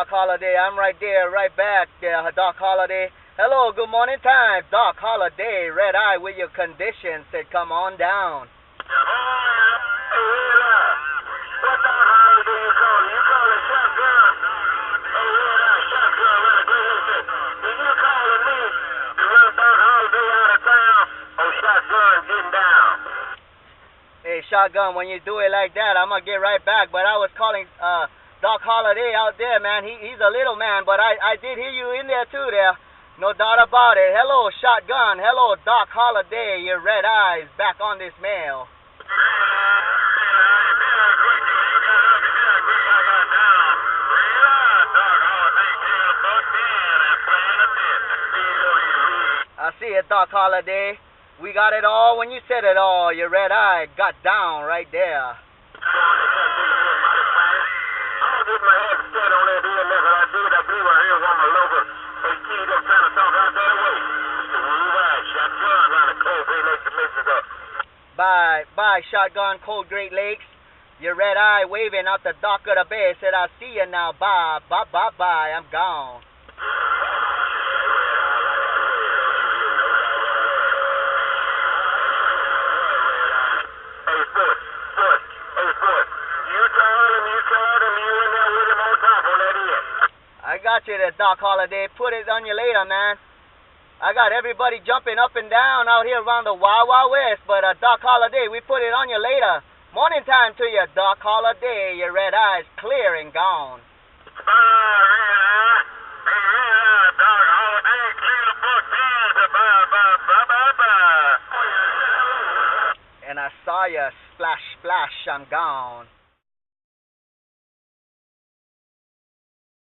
Doc Holiday. I'm right there, right back, Doc Holiday. Hello, good morning time. Doc Holiday, Redeye with your condition. Said, come on down. What Doc Holiday you calling? You calling Shotgun? Hey, Redeye, Shotgun, run a great listen. Is you calling me to run Doc Holiday out of town? Oh, Shotgun, getting down. Hey, Shotgun, when you do it like that, I'm going to get right back. But I was calling Doc Holiday out there, man. He's a little man, but I did hear you in there too there. No doubt about it. Hello, Shotgun. Hello, Doc Holiday. Your red eyes back on this mail. I see it, Doc Holiday. We got it all when you said it all. Your red eye got down right there. Bye, Shotgun, Cold Great Lakes. Your red eye waving out the dock of the bay. Said, I'll see you now. Bye, I'm gone. I got you there, Doc Holiday. Put it on you later, man. I got everybody jumping up and down out here around the Wild Wild West, but Doc Holiday, we put it on you later. Morning time to you, Doc Holiday. Your red eyes clear and gone. And I saw you splash, splash, I'm gone.